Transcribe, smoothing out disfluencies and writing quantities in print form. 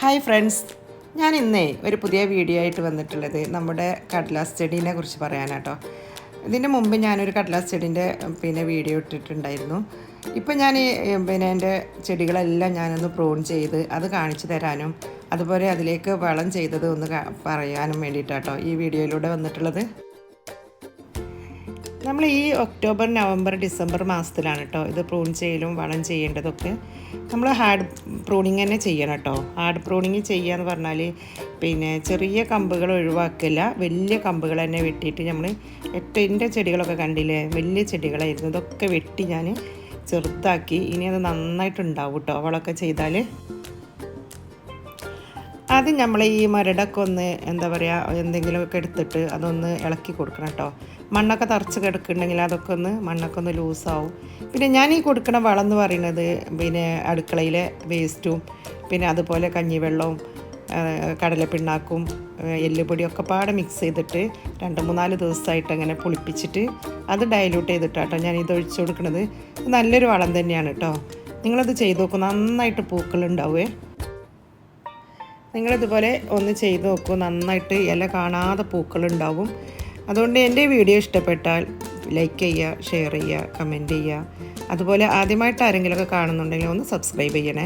Hi friends, ഞാൻ ഇന്നേ ഒരു പുതിയ വീഡിയോ ആയിട്ട് വന്നിട്ടുള്ളത് നമ്മുടെ കടലാസ് ചെടീനെ കുറിച്ച് പറയാനാട്ടോ. ഇതിൻ്റെ മുമ്പ് ഞാനൊരു കടലാസ് ചെടീൻ്റെ വീഡിയോ ഇട്ടിട്ടുണ്ടായിരുന്നു. ഇപ്പം ഞാൻ എൻ്റെ ചെടികളെല്ലാം ഞാനൊന്ന് പ്രൂൺ ചെയ്ത് അത് കാണിച്ചു തരാനും അതുപോലെ അതിലേക്ക് വളം ചെയ്തത് ഒന്ന് പറയാനും വേണ്ടിയിട്ടാട്ടോ ഈ വീഡിയോയിലൂടെ വന്നിട്ടുള്ളത്. നമ്മൾ ഈ ഒക്ടോബർ, നവംബർ, ഡിസംബർ മാസത്തിലാണ് കേട്ടോ ഇത് പ്രൂൺ ചെയ്യലും വളം ചെയ്യേണ്ടതൊക്കെ. നമ്മൾ ഹാർഡ് പ്രൂണിങ് തന്നെ ചെയ്യണം കേട്ടോ. ഹാർഡ് പ്രൂണിങ് ചെയ്യുക എന്ന് പറഞ്ഞാൽ ചെറിയ കമ്പുകൾ ഒഴിവാക്കില്ല, വലിയ കമ്പുകൾ തന്നെ വെട്ടിയിട്ട് നമ്മൾ എൻ്റെ ചെടികളൊക്കെ കണ്ടില്ലേ, വലിയ ചെടികളായിരുന്നു. ഇതൊക്കെ വെട്ടി ഞാൻ ചെറുതാക്കി. ഇനി അത് നന്നായിട്ടുണ്ടാവും കേട്ടോ വളമൊക്കെ ചെയ്താൽ. ആദ്യം നമ്മൾ ഈ മരടൊക്കെ ഒന്ന് എന്തെങ്കിലുമൊക്കെ എടുത്തിട്ട് അതൊന്ന് ഇളക്കി കൊടുക്കണം കേട്ടോ. മണ്ണൊക്കെ തറച്ച് കിടക്കുന്നുണ്ടെങ്കിൽ അതൊക്കെ മണ്ണൊക്കെ ഒന്ന് ലൂസാവും. ഞാൻ ഈ കൊടുക്കുന്ന വളം എന്ന് പറയുന്നത് അടുക്കളയിലെ വേസ്റ്റും അതുപോലെ കഞ്ഞിവെള്ളവും കടലപ്പിണ്ണാക്കും എല്ലുപൊടിയൊക്കെ പാടെ മിക്സ് ചെയ്തിട്ട് 2-3 ദിവസമായിട്ട് അങ്ങനെ പുളിപ്പിച്ചിട്ട് അത് ഡൈല്യൂട്ട് ചെയ്തിട്ടാട്ടോ ഞാൻ ഇത് ഒഴിച്ചു കൊടുക്കുന്നത്. നല്ലൊരു വളം തന്നെയാണ് കേട്ടോ. നിങ്ങളത് ചെയ്ത് നോക്കൂ, നന്നായിട്ട് പൂക്കളുണ്ടാവേ. നിങ്ങളിതുപോലെ ഒന്ന് ചെയ്ത് നോക്കൂ, നന്നായിട്ട് ഇല കാണാതെ പൂക്കളുണ്ടാവും. അതുകൊണ്ട് എൻ്റെ വീഡിയോ ഇഷ്ടപ്പെട്ടാൽ ലൈക്ക് ചെയ്യുക, ഷെയർ ചെയ്യുക, കമൻറ്റ് ചെയ്യുക. അതുപോലെ ആദ്യമായിട്ട് ആരെങ്കിലുമൊക്കെ കാണുന്നുണ്ടെങ്കിൽ ഒന്ന് സബ്സ്ക്രൈബ് ചെയ്യണേ.